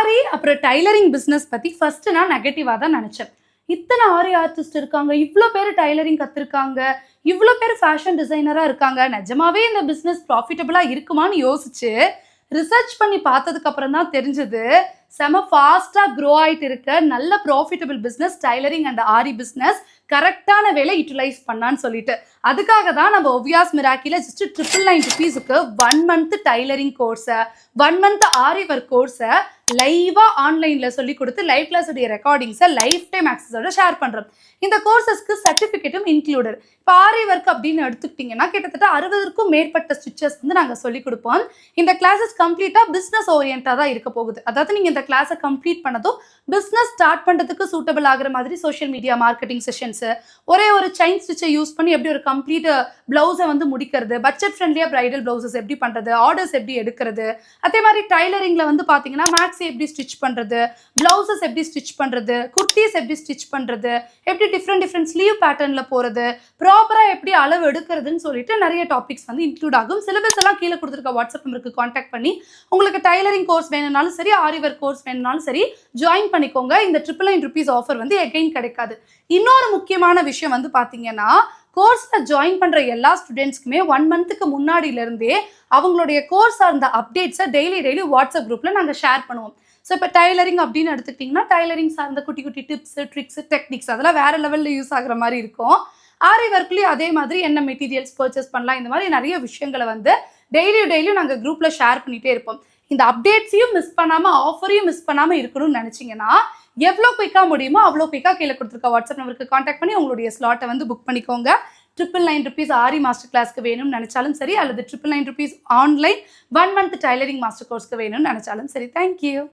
ஆரி அப்புறம் tailoring business பற்றி first நான் நெகட்டிவாக தான் நினச்சேன். இத்தனை ஆரி ஆர்டிஸ்ட் இருக்காங்க, இவ்வளோ பேர் டைலரிங் கற்றுருக்காங்க, இவ்வளோ பேர் ஃபேஷன் டிசைனராக இருக்காங்க, நிஜமாவே இந்த பிஸ்னஸ் ப்ராஃபிட்டபுளாக இருக்குமான்னு யோசிச்சு ரிசர்ச் பண்ணி பார்த்ததுக்கு அப்புறம் தான் தெரிஞ்சது செம ஃபாஸ்ட்டாக க்ரோ ஆகிட்டு இருக்க நல்ல profitable business tailoring and aari business கரெக்டான வேலை யூட்டிலைஸ் பண்ணான்னு சொல்லிட்டு அதுக்காக தான் நம்ம ஒவ்யாஸ் மிராக்கில ஜஸ்ட் ₹999க்கு 1 month டைலரிங் கோர்ஸை 1 month ஆரி ஒர்க் கோர்ஸை லைவாக ஆன்லைனில் சொல்லி கொடுத்து லைவ் கிளாஸுடைய ரெக்கார்டிங்ஸை லைஃப் டைம் ஆக்சஸோட ஷேர் பண்ணுறோம். இந்த கோர்சஸ்க்கு சர்டிஃபிகேட்டும் இன்க்ளூடட். இப்போ ஆரி ஒர்க் அப்படின்னு எடுத்துக்கிட்டிங்கன்னா கிட்டத்தட்ட 60க்கும் மேற்பட்ட ஸ்டிச்சஸ் வந்து நாங்கள் சொல்லிக் கொடுப்போம். இந்த கிளாஸஸ் கம்ப்ளீட்டாக பிஸ்னஸ் ஓரியன்டாக தான் இருக்க போகுது. அதாவது நீங்கள் இந்த கிளாஸை கம்ப்ளீட் பண்ணதும் பிஸ்னஸ் ஸ்டார்ட் பண்ணுறதுக்கு சூட்டபிள் ஆகிற மாதிரி சோஷியல் மீடியா மார்க்கெட்டிங் செஷன்ஸு, ஒரே ஒரு செயின் ஸ்டிச்சை யூஸ் பண்ணி எப்படி ஒரு கம்ப்ளீட் ப்ளவுஸை வந்து முடிக்கிறது, பட்ஜெட் ஃப்ரெண்ட்லியாக ப்ரைடல் ப்ளவுசஸ் எப்படி பண்ணுறது, ஆர்டர்ஸ் எப்படி எடுக்கிறது, அதே மாதிரி டைலரிங்கில் வந்து பார்த்தீங்கன்னா மேக்ஸி எப்படி ஸ்டிச் பண்ணுறது, ப்ளவுசஸ் எப்படி ஸ்டிச் பண்ணுறது, குர்த்திஸ் எப்படி ஸ்டிச் பண்ணுறது, எப்படி டிஃப்ரெண்ட் ஸ்லீவ் பேட்டர்னில் போகிறது, ப்ராப்பராக எப்படி அளவு எடுக்கிறதுன்னு சொல்லிட்டு நிறைய டாபிக்ஸ் வந்து இன்க்ளூட் ஆகும். சிலபஸ் எல்லாம் கீழே கொடுத்துருக்க வாட்ஸ்அப் நம்பருக்கு காண்டாக்ட் பண்ணி உங்களுக்கு டைலரிங் கோர்ஸ் வேணும்னாலும் சரி, ஆரி ஒர்க் கோர்ஸ் வேணும்னாலும் சரி ஜாயின் பண்ணிக்கோங்க. இந்த ₹999 ஆஃபர் வந்து எகைன் கிடைக்காது. இன்னொரு முக்கியமான விஷயம் வந்து பார்த்தீங்கன்னா, கோர்ஸில் ஜாயின் பண்ணுற எல்லா ஸ்டூடெண்ட்ஸ்க்குமே 1 monthக்கு முன்னாடியிலேருந்தே அவங்களுடைய கோர்ஸ் சார்ந்த அப்டேட்ஸை டெய்லி வாட்ஸ்அப் குரூப்பில் நாங்கள் ஷேர் பண்ணுவோம். ஸோ இப்போ டைலரிங் அப்படின்னு எடுத்துக்கிட்டிங்கன்னா டைலரிங் சார்ந்த குட்டி டிப்ஸு, ட்ரிக்ஸு, டெக்னிக்ஸ் அதெல்லாம் வேறு லெவலில் யூஸ் ஆகிற மாதிரி இருக்கும். ஆரி ஒர்க்லேயும் அதே மாதிரி என்ன மெட்டீரியல்ஸ் பர்ச்சேஸ் பண்ணலாம், இந்த மாதிரி நிறைய விஷயங்களை வந்து டெய்லியும் நாங்கள் குரூப்பில் ஷேர் பண்ணிகிட்டே இருப்போம். இந்த அப்டேட்ஸையும் மிஸ் பண்ணாமல் ஆஃபரையும் மிஸ் பண்ணாமல் இருக்கணும்னு நினச்சிங்கன்னா எவ்வளோ குயிக்காக முடியுமோ அவ்வளோ குயிக்காக கீழே கொடுத்துருக்க வாட்ஸ்அப் நம்பருக்கு காண்டாக்ட் பண்ணி உங்களுடைய ஸ்லாட்டை வந்து புக் பண்ணிக்கோங்க. ₹999 ஆரி மாஸ்டர் கிளாஸ்க்கு வேணும்னு நினச்சாலும் சரி, அல்லது ₹999 ஆன்லைன் 1 month டைலரிங் மாஸ்டர் கோர்ஸ்க்கு வேணும்னு நினச்சாலும் சரி. தேங்க்யூ.